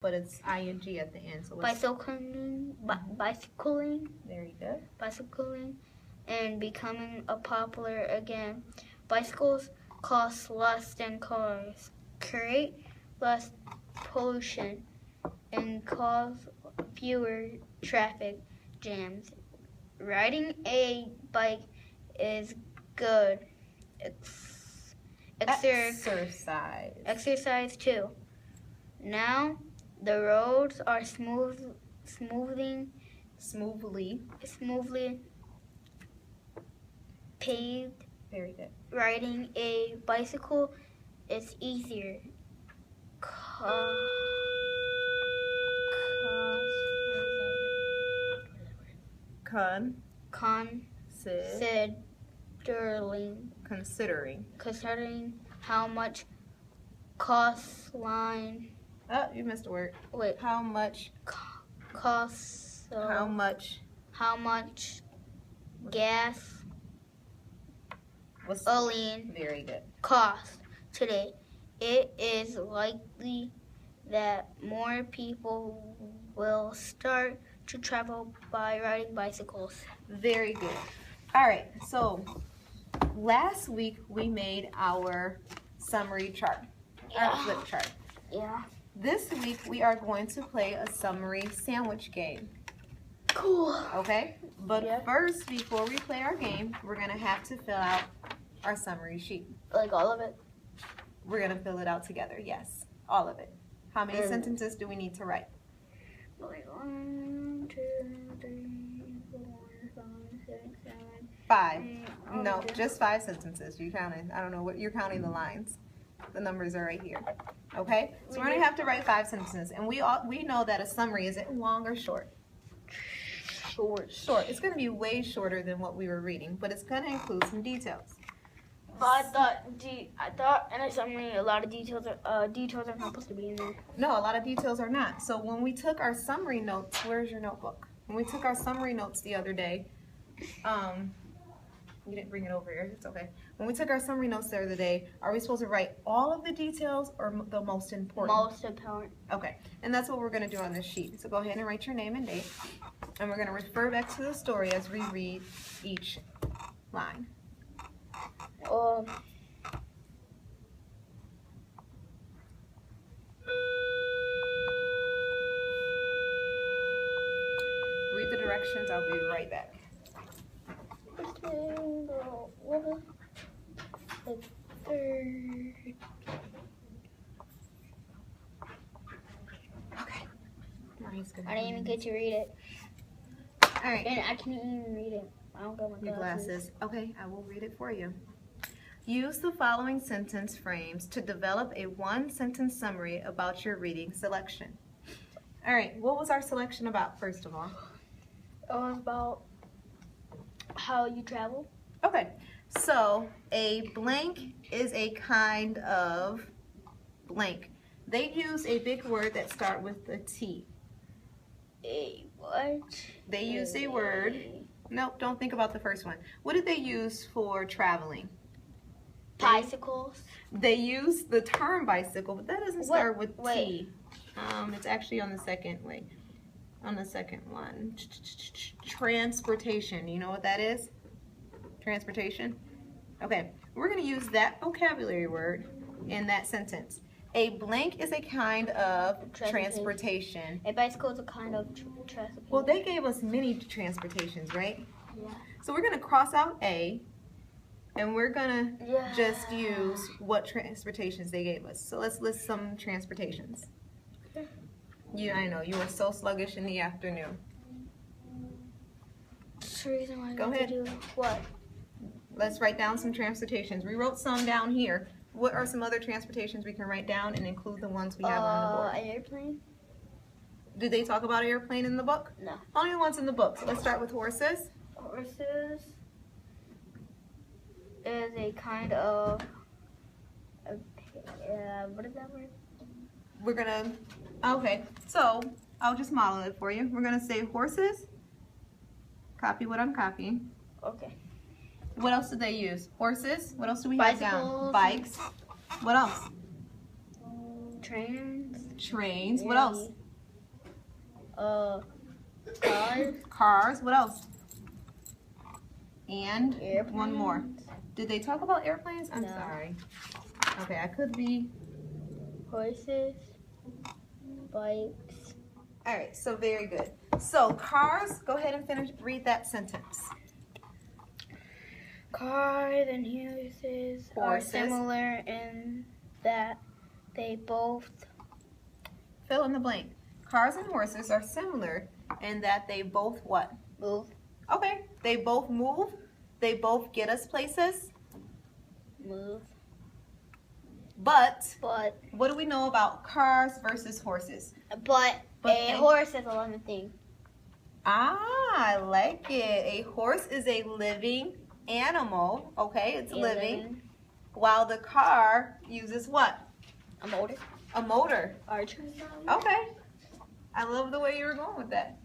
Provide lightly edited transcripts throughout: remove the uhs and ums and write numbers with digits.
but it's ing at the end. So bicycling, very good. Bicycling, and becoming a popular again. Bicycles cost less than cars, create less pollution, and cause fewer traffic jams. Riding a bike is good exercise too. Now the roads are smoothly paved. Very good. Riding a bicycle is easier. Considering how much coastline. Oh, you missed a word. Wait. How much costs? How much gas? Very good. Cost today. It is likely that more people will start to travel by riding bicycles. Very good. All right, so last week we made our summary chart, our flip chart. Yeah. This week we are going to play a summary sandwich game. Cool. Okay? But first, before we play our game, we're going to have to fill out our summary sheet. Like all of it? We're going to fill it out together, yes. All of it. How many sentences do we need to write? 1, 2, 3, 4, 5, 6, 7. 5. No, just 5 sentences. You counted. I don't know what you're counting the lines. The numbers are right here. Okay? So we're going to have to write 5 sentences. And we know that a summary is it long or short? Short. It's going to be way shorter than what we were reading, but it's going to include some details. But I thought in a summary a lot of details are not supposed to be in there. No, a lot of details are not. So when we took our summary notes, where's your notebook? When we took our summary notes the other day, you didn't bring it over here. It's okay. When we took our summary notes the other day, are we supposed to write all of the details or the most important? Most important. Okay, and that's what we're going to do on this sheet. So go ahead and write your name and date, and we're going to refer back to the story as we read each line. Read the directions. I'll be right back. Okay. I didn't even get to read it. All right. And I can't even read it. I don't got my glasses. Okay, I will read it for you. Use the following sentence frames to develop a 1-sentence summary about your reading selection. All right, what was our selection about, first of all? It was about how you travel. Okay, so a blank is a kind of blank. They use a big word that starts with a T. A what? They use a word. Nope, don't think about the first one. What did they use for traveling? Bicycles. They use the term bicycle, but that doesn't start with T. It's actually on the second one. Transportation. You know what that is? Transportation? Okay, we're going to use that vocabulary word in that sentence. A blank is a kind of transportation. A bicycle is a kind of transportation. Well, they gave us many transportations, right? Yeah. So we're going to cross out A, and we're going to just use what transportations they gave us. So let's list some transportations. I know, you were so sluggish in the afternoon. That's the reason why I Go ahead. To do what? Let's write down some transportations. We wrote some down here. What are some other transportations we can write down and include the ones we have on the board? An airplane. Did they talk about airplane in the book? No. Only the ones in the book. So let's start with horses. Horses is a kind of, what is that word? We're gonna, okay, so I'll just model it for you. We're gonna say horses. Copy what I'm copying. Okay. What else did they use? Horses. What else do we have down? Bicycles. Bikes. What else? Trains. Trains. What else? Cars. Cars. What else? And Airplanes. one more. Did they talk about airplanes? I'm No. sorry. Okay, I could be. Horses. Bikes. All right, so very good. So cars, go ahead and read that sentence. Cars and horses are similar in that they both Fill in the blank. Cars and horses are similar in that they both what? move. Okay, they both move. They both get us places. Move. But But what do we know about cars versus horses? a horse is a living thing. I like it. A horse is a living animal. Okay, it's living. While the car uses what? A motor. A motor. Archer. Okay. I love the way you were going with that.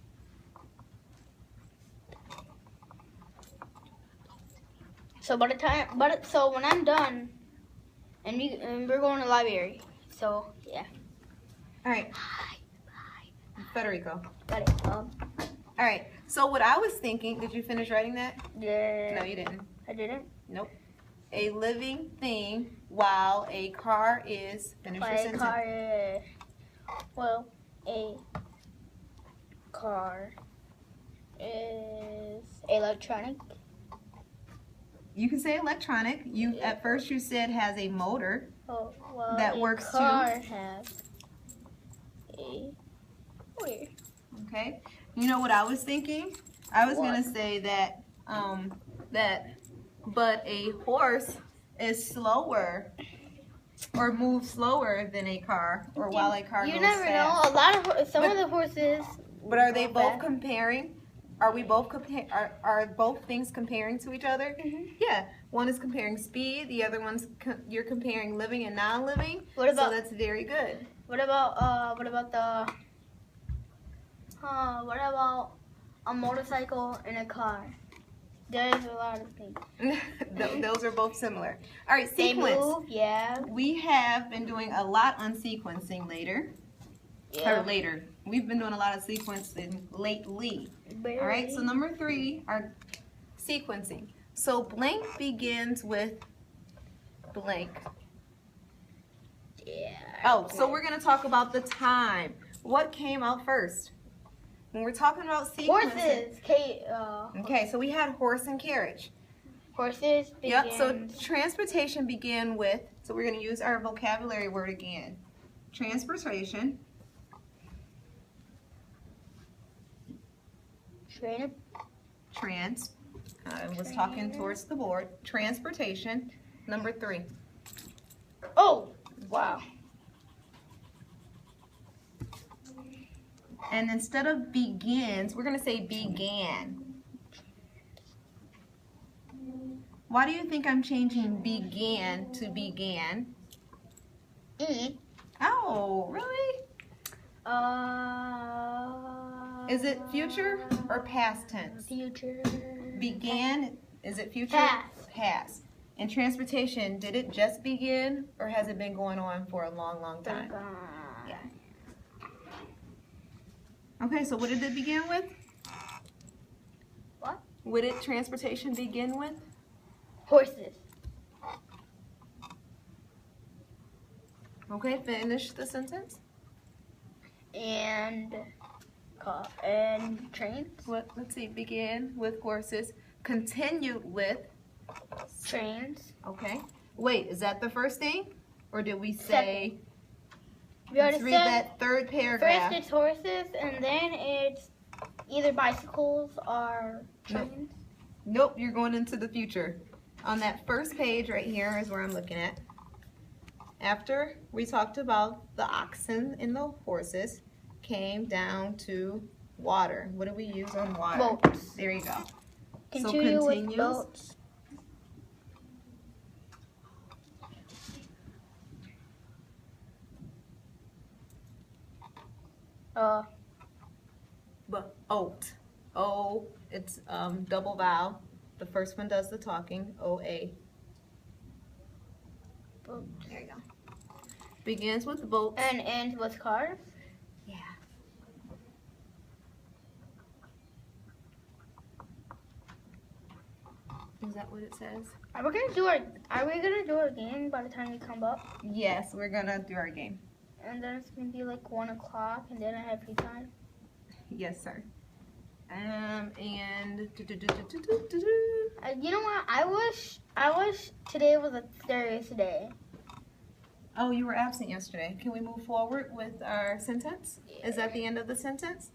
So so when I'm done, and we're going to the library. So yeah. All right. Federico. Got it. All right. So what I was thinking, did you finish writing that? Yeah. No, you didn't. I didn't. Nope. A living thing while a car is, finish your sentence. Well, a car is electronic. You can say electronic. You at first you said has a motor. Oh, well, That works too. A car has a motor. Okay. You know what I was thinking? I was gonna say that but a horse is slower or moves slower than a car, or while a car goes fast. You never know. A lot of some of the horses. But are they go both fast. comparing? Are we both are both things comparing to each other? Mhm. Yeah. One is comparing speed. The other one's you're comparing living and non-living. What about? So that's very good. What about a motorcycle and a car? There's a lot of things. Those are both similar. All right, They sequence. move, yeah. We have been doing a lot on sequencing later. We've been doing a lot of sequencing lately. All right, so number 3 are sequencing. So blank begins with blank. Yeah. Oh, so we're going to talk about the time. What came out first? When we're talking about sequencing. Horses. Okay, so we had horse and carriage. Horses. Yep, so transportation began with, so we're going to use our vocabulary word again. Transportation. I was talking towards the board. Transportation. Number 3. Oh, wow. And instead of begins, we're going to say began. Why do you think I'm changing began to began? Oh, really? Is it future or past tense? Future. Began, is it future? Past. Past. And transportation, did it just begin or has it been going on for a long, long time? Yeah. Okay, so what did it begin with? What? What did transportation begin with? Horses. Okay, finish the sentence. And trains. Let's see, begin with horses, continued with Trains. Okay. Wait, is that the first thing? Or did we say, We already let's read said that third paragraph. first it's horses and then it's either bicycles or trains. Nope, you're going into the future. On that first page right here is where I'm looking at. After we talked about the oxen and the horses, came down to water. What do we use on water? Boats. There you go. Continue so with continues. boats. Oat. O, it's double vowel. The first one does the talking. O-A. Boats. There you go. Begins with boats. And ends with cars. Yeah. Is that what it says? Are we gonna do our game by the time we come up? Yes, we're gonna do our game. And then it's gonna be like 1 o'clock, and then I have free time. Yes, sir. And You know what? I wish today was a Thursday. oh, you were absent yesterday. Can we move forward with our sentence? Is that the end of the sentence?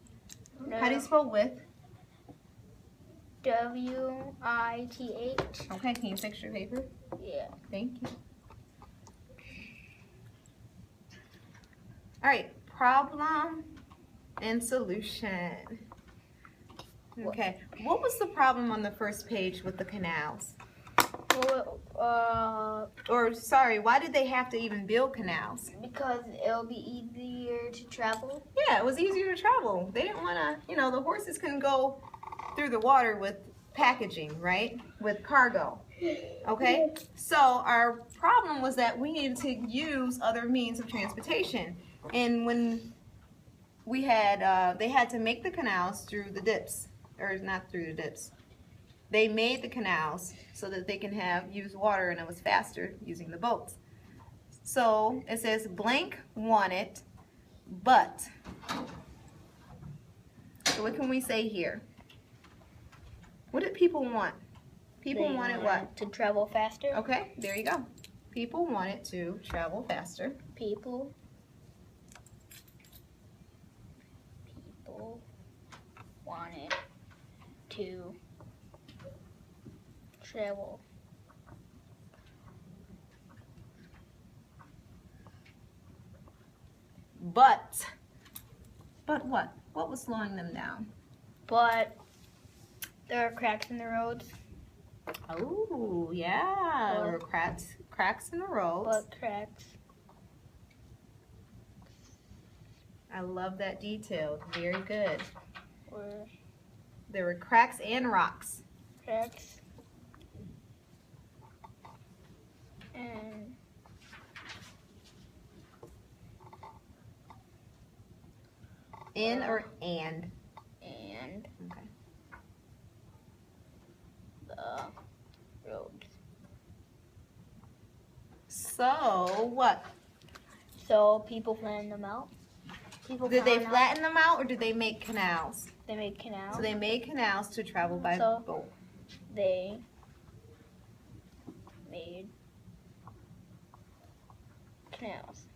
No. How do you spell with? WITH. Okay, can you fix your paper? Yeah. Thank you. All right, problem and solution. Okay, what was the problem on the first page with the canals? Well, Or, sorry, why did they have to even build canals? because it'll be easier to travel. Yeah, it was easier to travel. They didn't want to, the horses couldn't go through the water with packaging, right? With cargo. Okay? So our problem was that we needed to use other means of transportation. And when we had, they had to make the canals through the dips, or not through the dips. They made the canals so that they can use water, and it was faster using the boats. So it says blank wanted, but. So what can we say here? What did people want? People They wanted what? To travel faster. Okay, there you go. People wanted to travel faster. People wanted to travel. But what? What was slowing them down? But there are cracks in the roads. Oh, yeah. There were cracks in the roads. But cracks. I love that detail. Very good. Or There were cracks and rocks. cracks. And In or and? and Okay. the roads. So, what? So people flatten them out. People Did they found out flatten them out or did they make canals? They made canals. So they made canals to travel by So- boat. They made canals.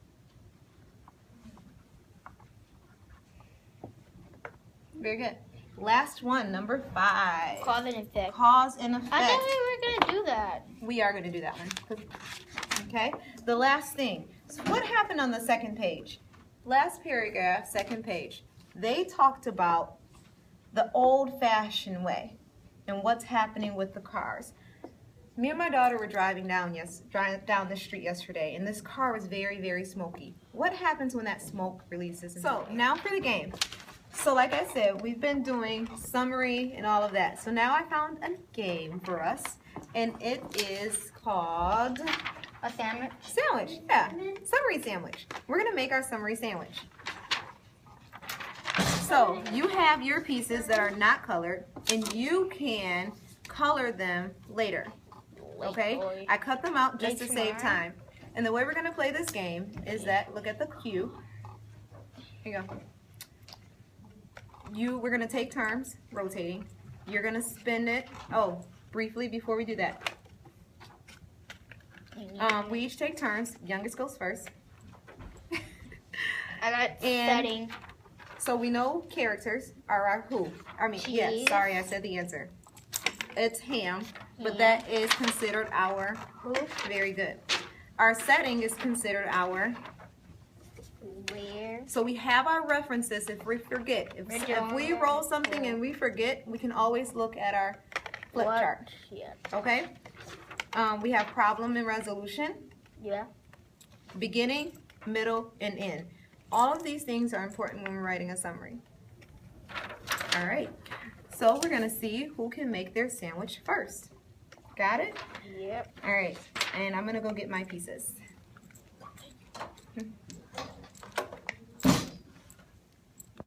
Very good. Last one, number 5. Cause and effect. Cause and effect. I thought we were gonna do that. We are going to do that one. Okay. The last thing. So what happened on the second page? Last paragraph, second page. They talked about the old-fashioned way and what's happening with the cars. Me and my daughter were driving down the street yesterday, and this car was very, very smoky. What happens when that smoke releases? So now for the game. So like I said, we've been doing summary and all of that. So now I found a game for us, and it is called A sandwich. sandwich. Yeah, summary sandwich. We're gonna make our summary sandwich. So you have your pieces that are not colored, and you can color them later. Okay? I cut them out just to save time. And the way we're gonna play this game is that, look at the cue. Here you go. We're gonna take turns rotating. You're gonna spin it. Oh, briefly before we do that. We each take turns. Youngest goes first. I got And- setting. So we know characters are our who. I mean, yes, Cheese. sorry, I said the answer. It's ham, but Ham. that is considered our who. Very good. Our setting is considered our. Where? So we have our references if we forget. If we roll something and we forget, we can always look at our flip What? chart. Yeah. Okay? We have problem and resolution, Yeah. beginning, middle, and end. All of these things are important when we're writing a summary. All right. So we're going to see who can make their sandwich first. Got it? Yep. All right. And I'm going to go get my pieces.